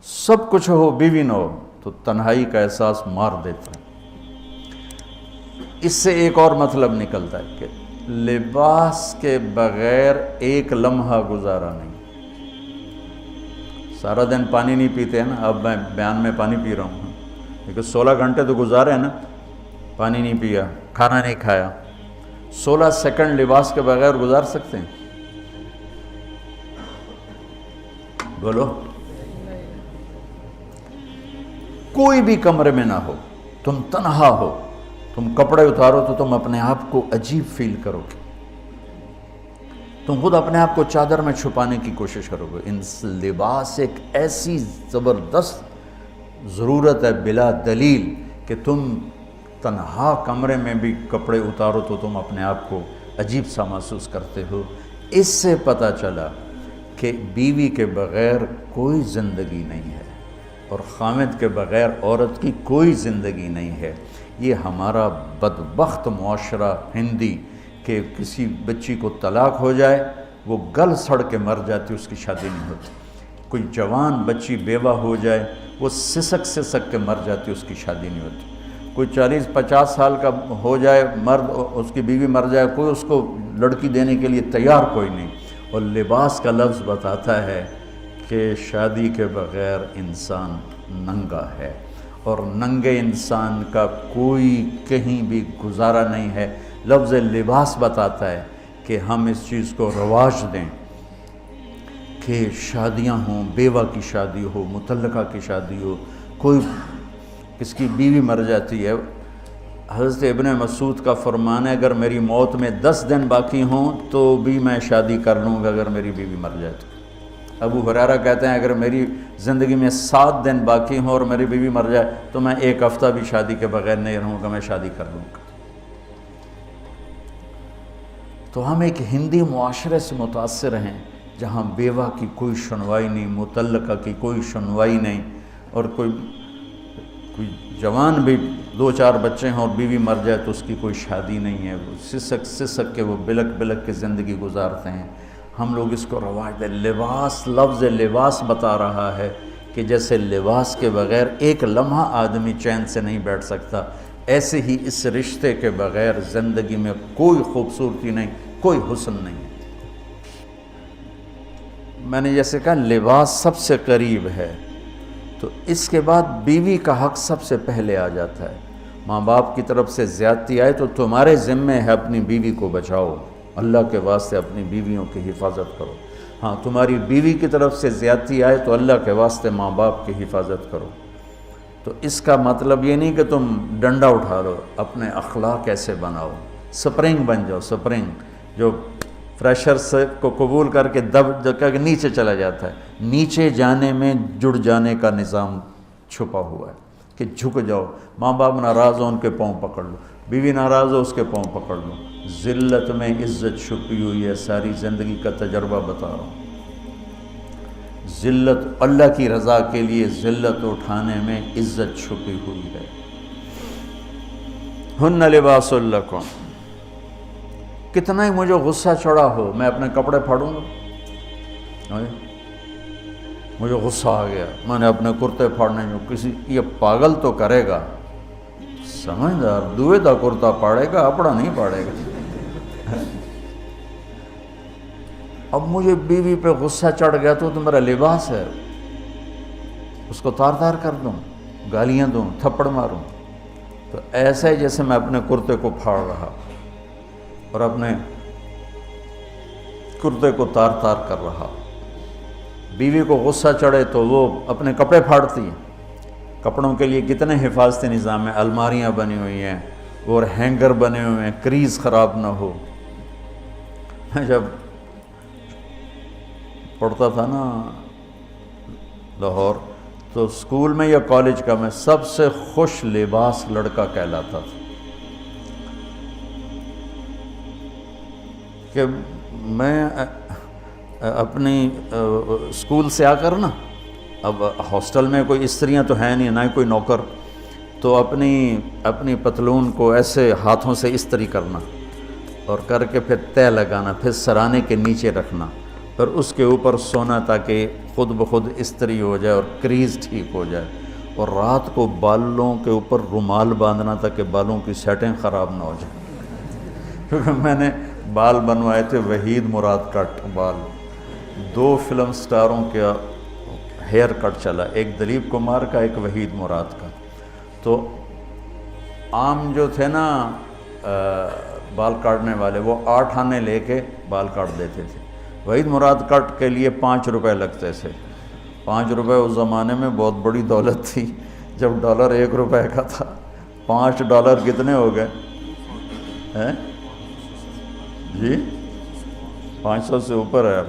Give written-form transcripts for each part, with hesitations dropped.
سب کچھ ہو بیوی نہ ہو تو تنہائی کا احساس مار دیتا ہے۔ اس سے ایک اور مطلب نکلتا ہے کہ لباس کے بغیر ایک لمحہ گزارا نہیں۔ سارا دن پانی نہیں پیتے ہیں نا، اب میں بیان میں پانی پی رہا ہوں، لیکن 16 گھنٹے تو گزارے ہیں نا، پانی نہیں پیا، کھانا نہیں کھایا، 16 سیکنڈ لباس کے بغیر گزار سکتے ہیں؟ بولو۔ کوئی بھی کمرے میں نہ ہو، تم تنہا ہو، تم کپڑے اتارو تو تم اپنے آپ کو عجیب فیل کرو گے، تم خود اپنے آپ کو چادر میں چھپانے کی کوشش کرو گے۔ ان لباس ایک ایسی زبردست ضرورت ہے بلا دلیل کہ تم تنہا کمرے میں بھی کپڑے اتارو تو تم اپنے آپ کو عجیب سا محسوس کرتے ہو۔ اس سے پتہ چلا کہ بیوی کے بغیر کوئی زندگی نہیں ہے اور خامد کے بغیر عورت کی کوئی زندگی نہیں ہے۔ یہ ہمارا بدبخت معاشرہ ہندی کہ کسی بچی کو طلاق ہو جائے وہ گل سڑ کے مر جاتی، اس کی شادی نہیں ہوتی۔ کوئی جوان بچی بیوہ ہو جائے وہ سسک سسک کے مر جاتی، اس کی شادی نہیں ہوتی۔ کوئی 40-50 سال کا ہو جائے مرد، اس کی بیوی مر جائے، کوئی اس کو لڑکی دینے کے لیے تیار کوئی نہیں۔ اور لباس کا لفظ بتاتا ہے کہ شادی کے بغیر انسان ننگا ہے، اور ننگے انسان کا کوئی کہیں بھی گزارا نہیں ہے۔ لفظ لباس بتاتا ہے کہ ہم اس چیز کو رواج دیں کہ شادیاں ہوں، بیوہ کی شادی ہو، مطلقہ کی شادی ہو، کوئی کس کی بیوی مر جاتی ہے۔ حضرت ابن مسعود کا فرمان ہے اگر میری موت میں 10 دن باقی ہوں تو بھی میں شادی کر لوں گا اگر میری بیوی مر جائے تو۔ ابو ہریرہ کہتے ہیں اگر میری زندگی میں 7 دن باقی ہوں اور میری بیوی مر جائے تو میں 1 ہفتہ بھی شادی کے بغیر نہیں رہوں گا، میں شادی کر لوں گا۔ تو ہم ایک ہندی معاشرے سے متاثر ہیں جہاں بیوہ کی کوئی سنوائی نہیں، مطلقہ کی کوئی سنوائی نہیں، اور کوئی جوان بھی 2-4 بچے ہیں اور بیوی مر جائے تو اس کی کوئی شادی نہیں ہے، وہ سسک سسک کے وہ بلک بلک کے زندگی گزارتے ہیں۔ ہم لوگ اس کو رواج دیں۔ لباس، لفظ لباس بتا رہا ہے کہ جیسے لباس کے بغیر ایک لمحہ آدمی چین سے نہیں بیٹھ سکتا، ایسے ہی اس رشتے کے بغیر زندگی میں کوئی خوبصورتی نہیں، کوئی حسن نہیں۔ میں نے جیسے کہا لباس سب سے قریب ہے، تو اس کے بعد بیوی کا حق سب سے پہلے آ جاتا ہے۔ ماں باپ کی طرف سے زیادتی آئے تو تمہارے ذمے ہے اپنی بیوی کو بچاؤ، اللہ کے واسطے اپنی بیویوں کی حفاظت کرو۔ ہاں تمہاری بیوی کی طرف سے زیادتی آئے تو اللہ کے واسطے ماں باپ کی حفاظت کرو۔ تو اس کا مطلب یہ نہیں کہ تم ڈنڈا اٹھا لو، اپنے اخلاق ایسے بناؤ، سپرنگ بن جاؤ، سپرنگ جو فریشر سے کو قبول کر کے دب کر کے نیچے چلا جاتا ہے۔ نیچے جانے میں جڑ جانے کا نظام چھپا ہوا ہے کہ جھک جاؤ، ماں باپ ناراض ہو ان کے پاؤں پکڑ لو، بیوی ناراض ہو اس کے پاؤں پکڑ لو۔ ذلت میں عزت چھپی ہوئی ہے، ساری زندگی کا تجربہ بتا رہا ہوں۔ ذلت اللہ کی رضا کے لیے ذلت اٹھانے میں عزت چھپی ہوئی ہے۔ ہن لباس لکم، کتنا ہی مجھے غصہ چڑھا ہو میں اپنے کپڑے پھاڑوں گا؟ مجھے غصہ آ گیا، میں نے اپنے کرتے پھاڑنے جو کسی یہ پاگل تو کرے گا، سمجھدار دوئے دا کرتا پاڑے گا، اپنا نہیں پاڑے گا۔ اب مجھے بیوی پہ غصہ چڑھ گیا تو میرا لباس ہے، اس کو تار تار کر دوں، گالیاں دوں، تھپڑ ماروں؟ تو ایسا ہی جیسے میں اپنے کرتے کو پھاڑ رہا اور اپنے کرتے کو تار تار کر رہا۔ بیوی کو غصہ چڑھے تو وہ اپنے کپڑے پھاڑتی ہیں۔ کپڑوں کے لیے کتنے حفاظتی نظام ہیں، الماریاں بنی ہوئی ہیں اور ہینگر بنے ہوئے ہیں، کریز خراب نہ ہو۔ جب پڑھتا تھا نا لاہور تو اسکول میں یا کالج کا میں سب سے خوش لباس لڑکا کہلاتا تھا، کہ میں اپنی اسکول سے آ کر نا، اب ہاسٹل میں کوئی استریاں تو ہیں نہیں، نہ ہی کوئی نوکر، تو اپنی پتلون کو ایسے ہاتھوں سے استری کرنا اور کر کے پھر تہ لگانا، پھر سرانے کے نیچے رکھنا پھر اس کے اوپر سونا تاکہ خود بخود استری ہو جائے اور کریز ٹھیک ہو جائے، اور رات کو بالوں کے اوپر رومال باندھنا تاکہ بالوں کی سیٹیں خراب نہ ہو جائیں۔ کیونکہ میں نے بال بنوائے تھے وحید مراد کٹ بال، 2 فلم سٹاروں کا ہیئر کٹ چلا، ایک دلیپ کمار کا، ایک وحید مراد کا۔ تو عام جو تھے نا بال کاٹنے والے، وہ 8 آنے لے کے بال کاٹ دیتے تھے۔ وحید مراد کٹ کے لیے 5 روپے لگتے تھے۔ 5 روپے اس زمانے میں بہت بڑی دولت تھی، جب ڈالر 1 روپے کا تھا۔ $5 کتنے ہو گئے ہیں جی؟ 500 سے اوپر ہے۔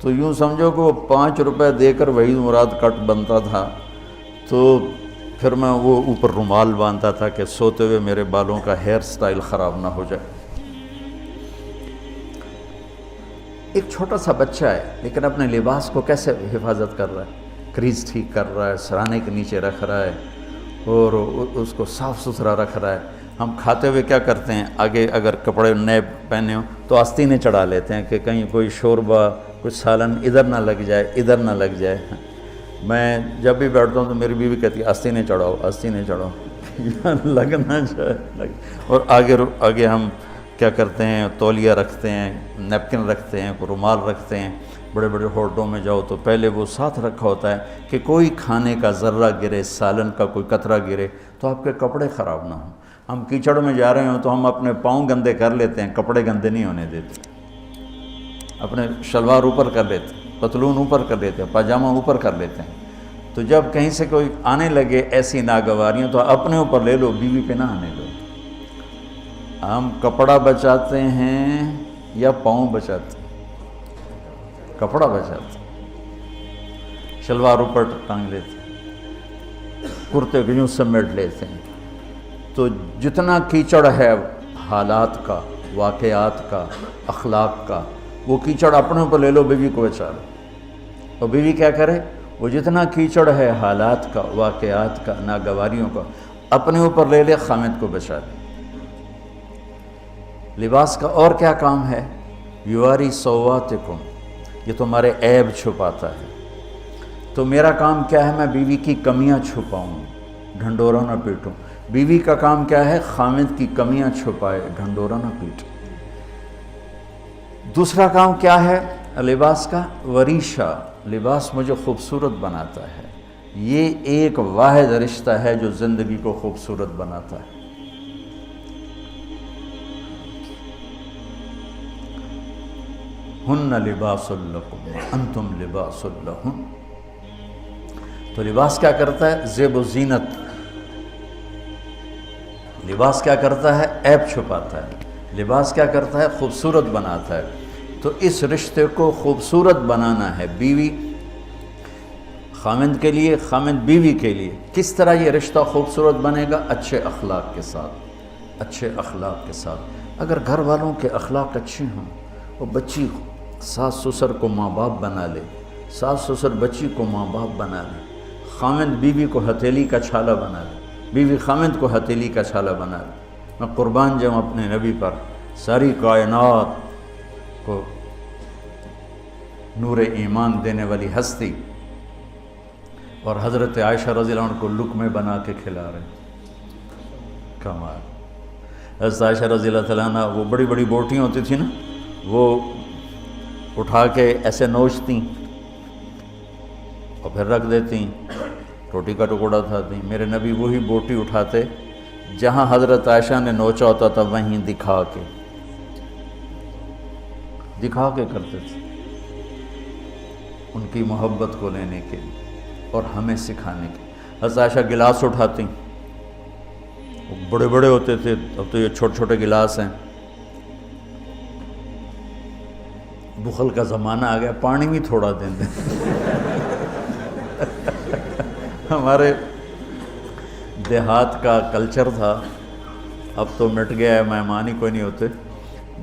تو یوں سمجھو کہ وہ 5 روپے دے کر وحید مراد کٹ بنتا تھا، تو پھر میں وہ اوپر رومال باندھتا تھا کہ سوتے ہوئے میرے بالوں کا ہیئر سٹائل خراب نہ ہو جائے۔ ایک چھوٹا سا بچہ ہے لیکن اپنے لباس کو کیسے حفاظت کر رہا ہے، کریز ٹھیک کر رہا ہے، سرانے کے نیچے رکھ رہا ہے اور اس کو صاف ستھرا رکھ رہا ہے۔ ہم کھاتے ہوئے کیا کرتے ہیں، آگے اگر کپڑے نئے پہنے ہوں تو آستینیں چڑھا لیتے ہیں کہ کہیں کوئی شوربہ، کچھ سالن ادھر نہ لگ جائے، ادھر نہ لگ جائے۔ میں جب بھی بیٹھتا ہوں تو میری بیوی کہتی ہے آستینیں چڑھاؤ، آستینیں چڑھاؤ، لگ نہ جائے۔ اور آگے ہم کیا کرتے ہیں، تولیہ رکھتے ہیں، نیپکن رکھتے ہیں، رومال رکھتے ہیں۔ بڑے بڑے ہوٹلوں میں جاؤ تو پہلے وہ ساتھ رکھا ہوتا ہے کہ کوئی کھانے کا ذرہ گرے، سالن کا کوئی قطرہ گرے تو آپ کے کپڑے خراب نہ ہوں۔ ہم کیچڑ میں جا رہے ہوں تو ہم اپنے پاؤں گندے کر لیتے ہیں، کپڑے گندے نہیں ہونے دیتے۔ اپنے شلوار اوپر کر لیتے ہیں، پتلون اوپر کر لیتے ہیں، پاجامہ اوپر کر لیتے ہیں۔ تو جب کہیں سے کوئی آنے لگے ایسی ناگواریاں تو اپنے اوپر لے لو، بیوی پہ نہ آنے دو۔ ہم کپڑا بچاتے ہیں یا پاؤں بچاتے ہیں؟ کپڑا بچاتے ہیں، شلوار اوپر ٹانگ لیتے ہیں، کرتے کو یوں سمیٹ لیتے ہیں۔ تو جتنا کیچڑ ہے حالات کا، واقعات کا، اخلاق کا، وہ کیچڑ اپنے اوپر لے لو، بیوی کو بچا لو۔ اور بیوی کیا کرے، وہ جتنا کیچڑ ہے حالات کا، واقعات کا، ناگواریوں کا، اپنے اوپر لے لے، خامد کو بچا لے۔ لباس کا اور کیا کام ہے، یواری سواتکم، یہ تمہارے عیب چھپاتا ہے۔ تو میرا کام کیا ہے، میں بیوی کی کمیاں چھپاؤں، ڈھنڈورا نہ پیٹوں۔ بیوی کا کام کیا ہے، خامد کی کمیاں چھپائے، ڈھنڈورا نہ پیٹے۔ دوسرا کام کیا ہے لباس کا، وریشہ، لباس مجھے خوبصورت بناتا ہے۔ یہ ایک واحد رشتہ ہے جو زندگی کو خوبصورت بناتا ہے۔ ہن لباس لکم انتم لباس لہن۔ تو لباس کیا کرتا ہے، زیب و زینت۔ لباس کیا کرتا ہے، عیب چھپاتا ہے۔ لباس کیا کرتا ہے، خوبصورت بناتا ہے۔ تو اس رشتے کو خوبصورت بنانا ہے، بیوی خامند کے لیے، خامند بیوی کے لیے۔ کس طرح یہ رشتہ خوبصورت بنے گا، اچھے اخلاق کے ساتھ، اچھے اخلاق کے ساتھ۔ اگر گھر والوں کے اخلاق اچھے ہوں، وہ بچی ساس سسر کو ماں باپ بنا لے، ساس سسر بچی کو ماں باپ بنا لے، خامند بیوی کو ہتھیلی کا چھالا بنا لے، بیوی خامند کو ہتھیلی کا چھالا بنا لے۔ میں قربان جاؤں اپنے نبی پر، ساری کائنات کو نور ایمان دینے والی ہستی، اور حضرت عائشہ رضی اللہ عنہ کو لقمے بنا کے کھلا رہے ہیں۔ کمال۔ حضرت عائشہ رضی اللہ تعالیٰ عنہ، وہ بڑی بڑی بوٹیاں ہوتی تھیں نا، وہ اٹھا کے ایسے نوچتیں اور پھر رکھ دیتیں، روٹی کا ٹکڑا اٹھاتی۔ میرے نبی وہی بوٹی اٹھاتے جہاں حضرت عائشہ نے نوچا ہوتا تھا، وہیں دکھا کے کرتے تھے، ان کی محبت کو لینے کے لیے اور ہمیں سکھانے کے۔ حضرت عائشہ گلاس اٹھاتی، وہ بڑے بڑے ہوتے تھے، اب تو یہ چھوٹے چھوٹے گلاس ہیں۔ بخل کا زمانہ آ گیا، پانی بھی تھوڑا دیں دیں۔ ہمارے دیہات کا کلچر تھا، اب تو مٹ گیا ہے، مہمان ہی کوئی نہیں ہوتے۔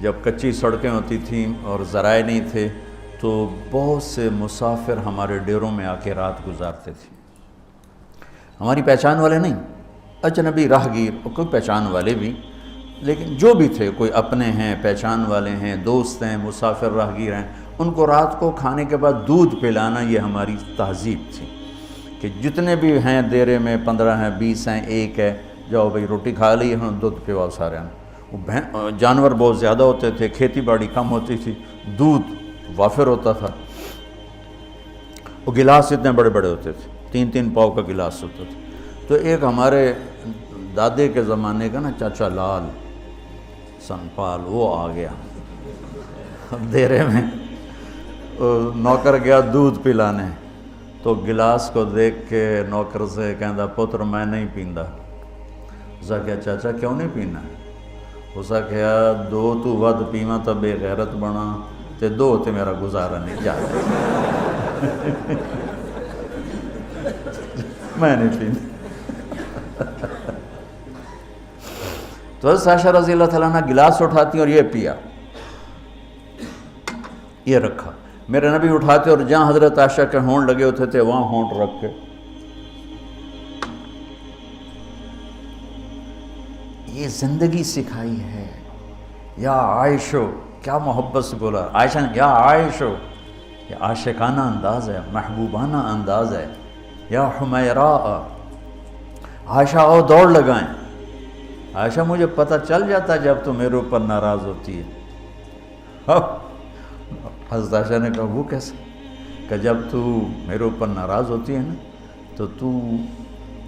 جب کچی سڑکیں ہوتی تھیں اور ذرائع نہیں تھے تو بہت سے مسافر ہمارے ڈیروں میں آ کے رات گزارتے تھے۔ ہماری پہچان والے نہیں، اجنبی راہگیر، اور کوئی پہچان والے بھی، لیکن جو بھی تھے، کوئی اپنے ہیں، پہچان والے ہیں، دوست ہیں، مسافر راہگیر ہیں، ان کو رات کو کھانے کے بعد دودھ پلانا یہ ہماری تہذیب تھی کہ جتنے بھی ہیں دیرے میں 15 ہیں 20 ہیں 1 ہے، جاؤ بھائی روٹی کھا لی ہاں دودھ پواؤ سارے ہیں۔ وہ جانور بہت زیادہ ہوتے تھے، کھیتی باڑی کم ہوتی تھی، دودھ وافر ہوتا تھا، وہ گلاس اتنے بڑے بڑے ہوتے تھے، 3 پاؤ کا گلاس ہوتا تھا۔ تو ایک ہمارے دادے کے زمانے کا نا چاچا لال سنپال وہ آ گیا دیرے میں، نوکر گیا دودھ پلانے، تو گلاس کو دیکھ کے نوکر سے کہندا پتر میں نہیں پیندا۔ اسا کہا چاچا کیوں نہیں پینا؟ اسا کہا 2 تو ود پیواں تو بے غیرت بنا تے 2 تے میرا گزارا نہیں جاتا میں نہیں پیندا۔ تو حضرت عائشہ رضی اللہ تعالیٰ عنہ گلاس اٹھاتی اور یہ پیا، یہ رکھا۔ میرے نبی اٹھاتے اور جہاں حضرت عائشہ کے ہونٹ لگے ہوتے تھے وہاں ہونٹ رکھ کے یہ زندگی سکھائی ہے۔ یا عائشو، کیا محبت سے بولا عائشہ نے، یا عائشو، یہ عاشقانہ انداز ہے، محبوبانہ انداز ہے۔ یا حمیراء، عائشہ آؤ دوڑ لگائیں۔ عائشہ مجھے پتہ چل جاتا جب تو میرے اوپر ناراض ہوتی ہے۔ حضرت عائشہ نے کہا وہ کیسے؟ کہ جب تو میرے اوپر ناراض ہوتی ہے نا تو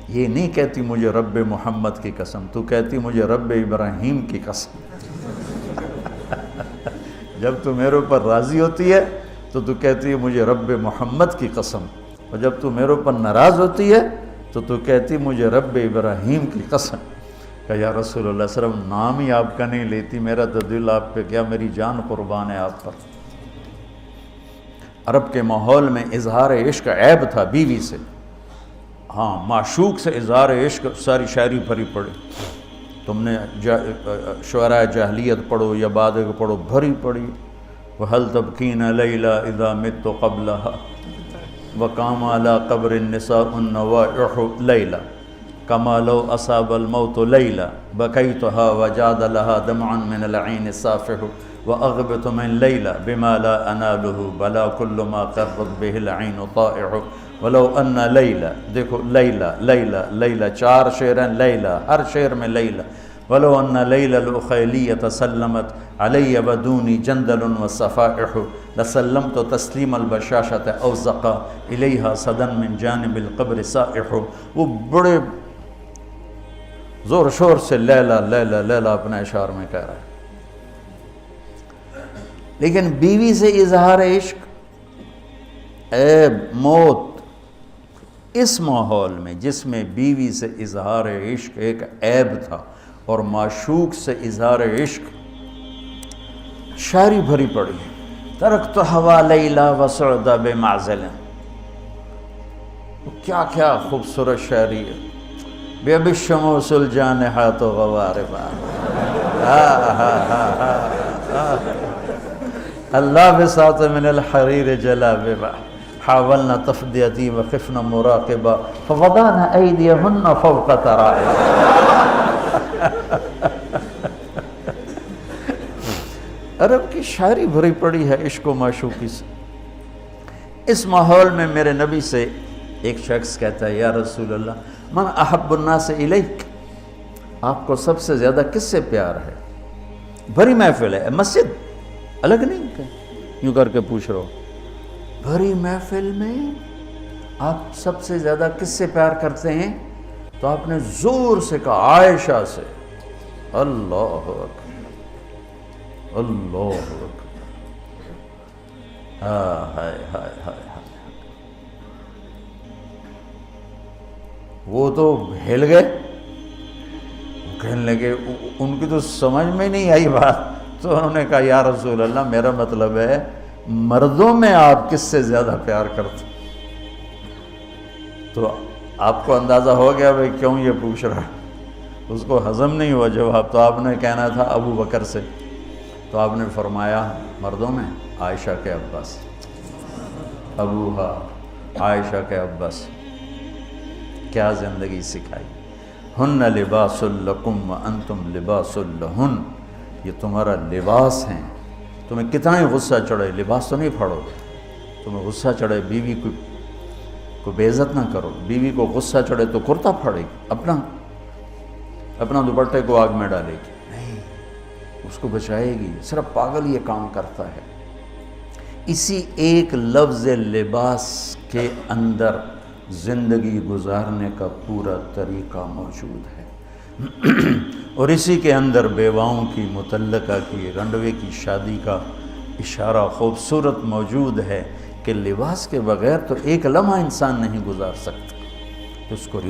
یہ نہیں کہتی مجھے رب محمد کی قسم، تو کہتی مجھے رب ابراہیم کی قسم۔ جب تو میرے اوپر راضی ہوتی ہے تو کہتی ہے مجھے رب محمد کی قسم، اور جب تو میرے اوپر ناراض ہوتی ہے تو کہتی مجھے رب ابراہیم کی قسم۔ کہ یا رسول اللہ صلی اللہ علیہ وسلم نام ہی آپ کا نہیں لیتی، میرا تو دل آپ پہ کیا، میری جان قربان ہے آپ پر۔ عرب کے ماحول میں اظہار عشق عیب تھا بیوی سے، ہاں معشوق سے اظہار عشق ساری شاعری بھری پڑی۔ تم نے شعراء جاہلیت پڑھو یا بعد کو پڑھو، بھری پڑی۔ وَهَلْ تَبْكِينَ لَيْلَا إِذَا مِتُّ قَبْلَهَا وَقَامَ عَلَىٰ قَبْرِ النِّسَاءُ النَّوَائِحُ لَيْلًا كَمَا لَوْ أَصَابَ الْمَوْتُ لَيْلًا بَكَيْتُهَا وَجَادَ لَهَا دَمْعًا مِنَ الْعَيْنِ صَافِحُ وَأَغْبِطُ مِنْ لَيْلًا بِمَا لَا أَنَالُهُ بَلَا كُلُّ مَا قَرَّتْ بِهِ الْعَيْنُ طَائِعُ وَلَوْ أَنَّ لَيْلًا، دیکھو لیلہ 4 شعر ہیں، لیلہ ہر شعر میں لیلہ۔ وَلَوْ أَنَّ لَيْلَ الْأُخَيْلِيَّةَ سَلَّمَتْ عَلَيَّ وَدُونِي جَنْدَلٌ وَصَفَائِحُ لَسَلَّمْتُ تَسْلِيمَ الْبَشَاشَةِ أَوْ زَقَى إِلَيْهَا صَدًا مِنْ جَانِبِ الْقَبْرِ سَائِحُ۔ وہ بڑے زور شور سے لیلہ لیلہ لیلہ اپنے اشعار میں کہہ رہا ہے، لیکن بیوی سے اظہار عشق عیب، موت۔ اس ماحول میں جس میں بیوی سے اظہار عشق ایک عیب تھا اور معشوق سے اظہار عشق شاعری بھری پڑی۔ ترکت ہوا لیلا وسعد بمعزل، کیا کیا خوبصورت شاعری ہے۔ بے بالشموس الجانحات غواربا، اللہ بساط من الحریر جلاببا حاولنا تفدیتی وخفنا مراقبا فوضعنا ایدیہن فوق ترائب۔ عرب کی شاعری بھری پڑی ہے عشق و معشوقی سے۔ اس ماحول میں میرے نبی سے ایک شخص کہتا ہے یا رسول اللہ من احب الناس الیک، آپ کو سب سے زیادہ کس سے پیار ہے؟ بھری محفل ہے، مسجد الگ نہیں کہ یوں کر کے پوچھ رہا ہو، بھری محفل میں آپ سب سے زیادہ کس سے پیار کرتے ہیں؟ تو آپ نے زور سے کہا عائشہ سے۔ اللہ اکبر، اللہ اکبر، ہائے ہائے ہائے۔ وہ تو ہل گئے، کہنے لگے، ان کی تو سمجھ میں نہیں آئی بات، تو انہوں نے کہا یا رسول اللہ میرا مطلب ہے مردوں میں آپ کس سے زیادہ پیار کرتے؟ تو آپ کو اندازہ ہو گیا بھائی کیوں یہ پوچھ رہا ہے، اس کو ہضم نہیں ہوا جواب۔ تو آپ نے کہنا تھا ابو بکر سے، تو آپ نے فرمایا مردوں میں عائشہ کے عباس، ابوہا عائشہ کے عباس۔ کیا زندگی سکھائی۔ ہن لباس لکم وانتم لباس لہن، یہ تمہارا لباس ہیں تمہیں کتنا ہی غصہ چڑھے لباس تو نہیں پھاڑو گے. تمہیں غصہ چڑھے بیوی کو بے عزت نہ کرو. بیوی کو غصہ چڑھے تو کرتا پھاڑے گی, اپنا دوپٹے کو آگ میں ڈالے گی, نہیں, اس کو بچائے گی. صرف پاگل یہ کام کرتا ہے. اسی ایک لفظ لباس کے اندر زندگی گزارنے کا پورا طریقہ موجود ہے. اور اسی کے اندر بیواؤں کی, مطلقہ کی, رنڈوے کی شادی کا اشارہ خوبصورت موجود ہے کہ لباس کے بغیر تو ایک لمحہ انسان نہیں گزار سکتا. اس کو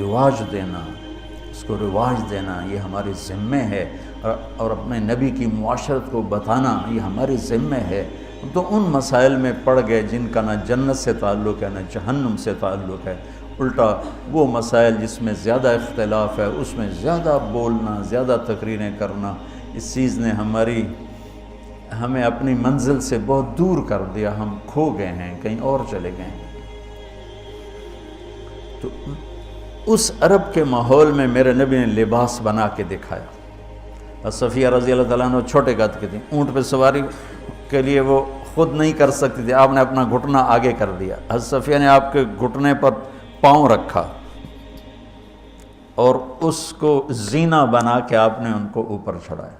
رواج دینا یہ ہمارے ذمے ہے, اور اپنے نبی کی معاشرت کو بتانا یہ ہمارے ذمے ہے. تو ان مسائل میں پڑ گئے جن کا نہ جنت سے تعلق ہے نہ جہنم سے تعلق ہے. الٹا وہ مسائل جس میں زیادہ اختلاف ہے اس میں زیادہ بولنا, زیادہ تقریریں کرنا, اس چیز نے ہمیں اپنی منزل سے بہت دور کر دیا. ہم کھو گئے ہیں, کہیں اور چلے گئے ہیں. تو اس عرب کے ماحول میں میرے نبی نے لباس بنا کے دکھایا. صفیہ رضی اللہ تعالیٰ عنہ چھوٹے قد کی تھیں, اونٹ پہ سواری کے لیے وہ خود نہیں کر سکتی تھی, آپ نے اپنا گھٹنا آگے کر دیا. حضرت صفیہ نے آپ کے گھٹنے پر پاؤں رکھا اور اس کو زینہ بنا کے آپ نے ان کو اوپر چڑھایا,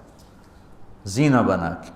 زینہ بنا کے.